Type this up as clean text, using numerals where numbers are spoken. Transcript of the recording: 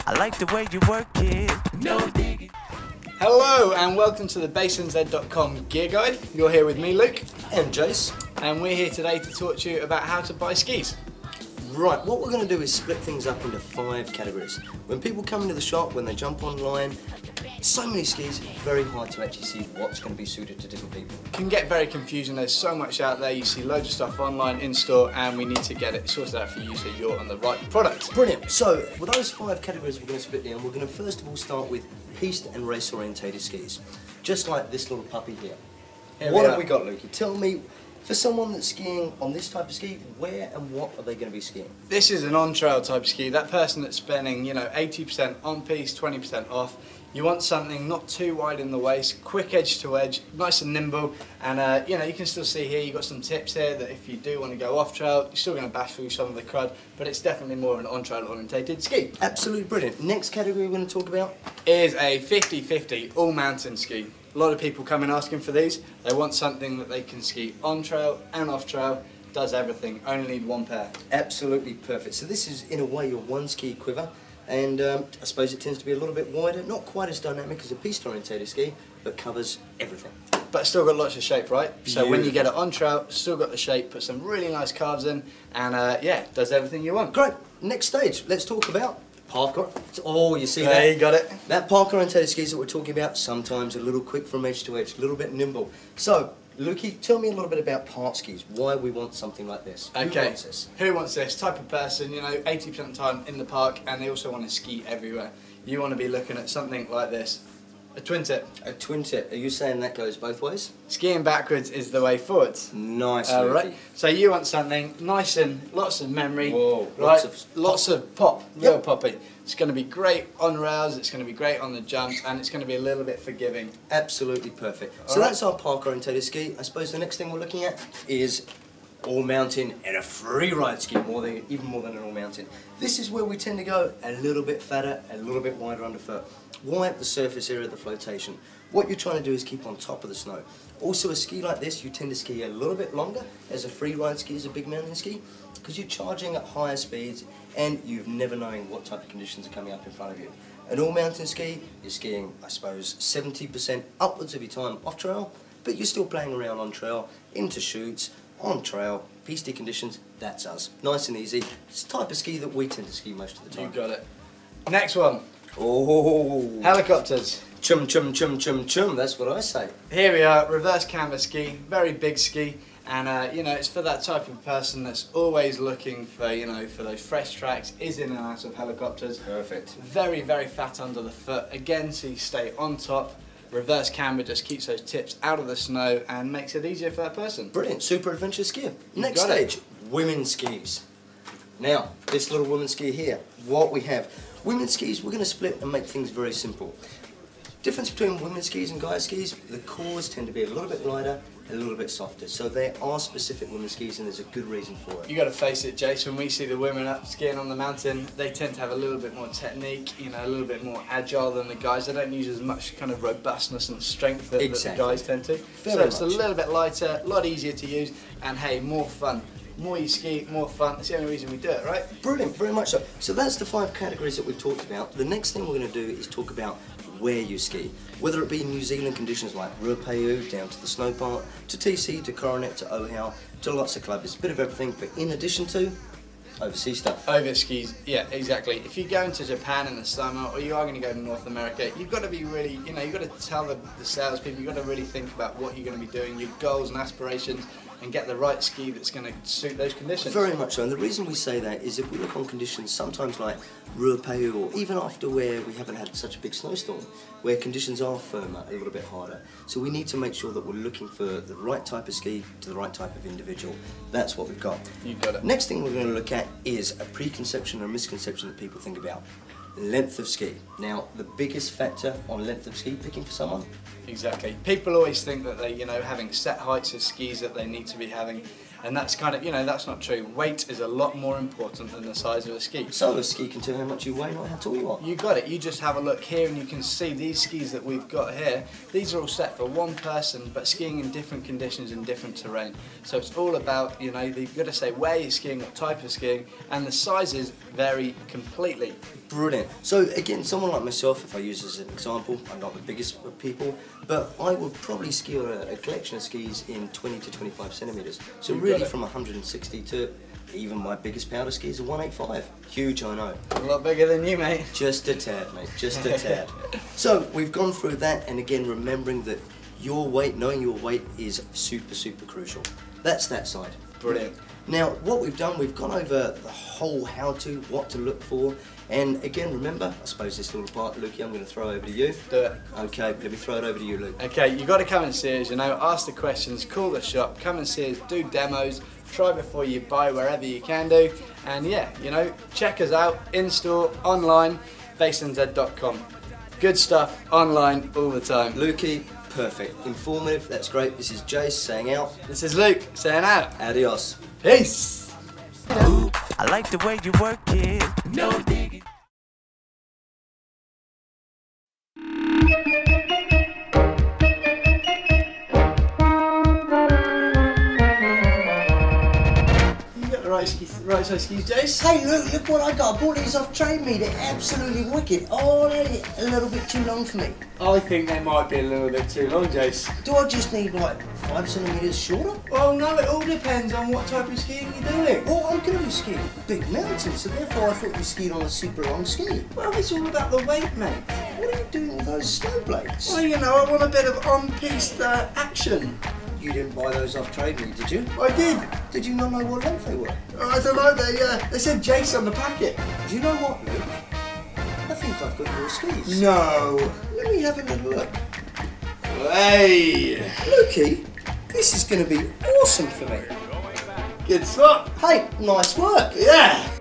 I like the way you work it. No digging. Hello and welcome to the BaseNZ.com Gear Guide. You're here with me, Luke. And Jace. And we're here today to talk to you about how to buy skis. Right, what we're going to do is split things up into 5 categories. When people come into the shop, when they jump online, so many skis, very hard to actually see what's going to be suited to different people. It can get very confusing. There's so much out there. You see loads of stuff online, in store, and we need to get it sorted out for you so you're on the right product. Brilliant. So, with those 5 categories we're going to split down, we're going to first of all start with piste and race orientated skis. Just like this little puppy here. What have we got, Lukey? Tell me, for someone that's skiing on this type of ski, where and what are they going to be skiing? This is an on-trail type ski. That person that's spending, 80% on piste, 20% off. You want something not too wide in the waist, quick edge to edge, nice and nimble, and you can still see here, you've got some tips here that if you do want to go off-trail, you're still going to bash through some of the crud, but it's definitely more of an on-trail orientated ski. Absolutely brilliant. Next category we're going to talk about is a 50-50 all-mountain ski. A lot of people come in asking for these. They want something that they can ski on-trail and off-trail, does everything, only need one pair. Absolutely perfect. So this is in a way your one ski quiver, and I suppose it tends to be a little bit wider, not quite as dynamic as a piste orientated ski, but covers everything. But still got lots of shape, right? So when you get it Beautiful. on trail, still got the shape, put some really nice calves in, and yeah, does everything you want. Great. Next stage, let's talk about parkour. Oh, you see that? There you got it. That parkour orientated skis that we're talking about, sometimes a little quick from edge to edge, a little bit nimble. So, Lukey, tell me a little bit about park skis, why we want something like this. Okay. Who wants this? Who wants this? Type of person, 80% of the time in the park, and they also want to ski everywhere. You want to be looking at something like this. A twin tip. A twin tip. Are you saying that goes both ways? Skiing backwards is the way forwards. Nice, All Lukey. right. So you want something nice and lots of memory. Whoa, right? lots Lots of pop. Real Yep. poppy. It's going to be great on rails. It's going to be great on the jumps, and it's going to be a little bit forgiving. Absolutely perfect. So All right. that's our park orientated ski. I suppose the next thing we're looking at is all mountain and a free ride ski, even more than an all mountain. This is where we tend to go a little bit fatter, a little bit wider underfoot. Why at the surface area of the flotation? What you're trying to do is keep on top of the snow. Also, a ski like this, you tend to ski a little bit longer as a free ride ski, as a big mountain ski, because you're charging at higher speeds and you've never knowing what type of conditions are coming up in front of you. An all mountain ski, you're skiing, I suppose, 70% upwards of your time off trail, but you're still playing around on trail, into chutes, on trail, piste conditions. That's us. Nice and easy. It's the type of ski that we tend to ski most of the time. You got it. Next one. Oh, Helicopters. chum chum chum chum chum, that's what I say. Here we are, reverse canvas ski, very big ski, and it's for that type of person that's always looking for, for those fresh tracks, is in and out of helicopters. Perfect. Very, very fat under the foot, again, so you stay on top. Reverse camber just keeps those tips out of the snow and makes it easier for that person. Brilliant, super adventure skier. You Next got it. stage, women's skis. Now, this little women's ski here, what we have. Women's skis, we're going to split and make things very simple. Difference between women's skis and guys skis, the cores tend to be a little bit lighter, a little bit softer. So there are specific women's skis and there's a good reason for it. You got to face it, Jace, when we see the women up skiing on the mountain, they tend to have a little bit more technique, a little bit more agile than the guys. They don't use as much kind of robustness and strength that the guys tend to. So it's a little bit lighter, a lot easier to use, and hey, more fun. More you ski, more fun. That's the only reason we do it, right? Brilliant, very much so. So that's the 5 categories that we've talked about. The next thing we're going to do is talk about where you ski. Whether it be New Zealand conditions like Ruapehu, down to the snow park, to TC, to Coronet, to Ohau, to lots of clubs. It's a bit of everything, but in addition to overseas stuff. Overskis, yeah, exactly. If you're going to Japan in the summer, or you are going to go to North America, you've got to be really, you've got to tell the salespeople, you've got to really think about what you're going to be doing, your goals and aspirations, and get the right ski that's going to suit those conditions. Very much so, and the reason we say that is if we look on conditions sometimes like Ruapehu, or even after where we haven't had such a big snowstorm, where conditions are firmer, a little bit harder. So we need to make sure that we're looking for the right type of ski to the right type of individual. That's what we've got. You got it. Next thing we're going to look at is a preconception or misconception that people think about. Length of ski. Now, the biggest factor on length of ski picking for someone? Exactly. People always think that they, having set heights of skis that they need to be having, And that's kind of, you know, that's not true. Weight is a lot more important than the size of a ski. So a ski can tell how much you weigh, not how tall you are. You got it. You just have a look here and you can see these skis that we've got here. These are all set for one person, but skiing in different conditions in different terrain. So it's all about, you know, you've got to say where you're skiing, what type of skiing, and the sizes vary completely. Brilliant. So again, someone like myself, if I use this as an example, I'm not the biggest of people, but I would probably ski on a collection of skis in 20 to 25 centimetres. So really from 160 to even my biggest powder ski is a 185. Huge, I know. A lot bigger than you, mate. Just a tad, mate, just a tad. So we've gone through that, and again, remembering that your weight, knowing your weight is super, super crucial. That's that side. Brilliant. Now, what we've done, we've gone over the whole how-to, what to look for, and again, remember, I suppose this little part, Lukey, I'm going to throw over to you. Do it. Okay, let me throw it over to you, Luke. Okay, you've got to come and see us, you know, ask the questions, call the shop, come and see us, do demos, try before you buy wherever you can do, and yeah, you know, check us out, in-store, online, basenz.com. Good stuff, online, all the time. Lukey, perfect. Informative, that's great. This is Jace saying out. This is Luke saying out. Adios. Peace! Ooh, I like the way you work it. No diggity. You got the right size skis, Jace? Hey, look what I got. I bought these off Trade Me. They're absolutely wicked. Oh, they're a little bit too long for me. I think they might be a little bit too long, Jace. Do I just need like 5 centimetres shorter? Well, no, it all depends on what type of skiing you're doing. Well, I'm going to be skiing big mountains, so therefore I thought you skied on a super long ski. Well, it's all about the weight, mate. What are you doing with those snow blades? Well, you know, I want a bit of on-piste action. You didn't buy those off Trade Me, did you? I did. Did you not know what length they were? I don't know, they said Jace on the packet. Do you know what, Luke? I think I've got your skis. No. Let me have a little look. Hey. Lukey, this is going to be awesome for me. Good swap. Hey, nice work. Yeah.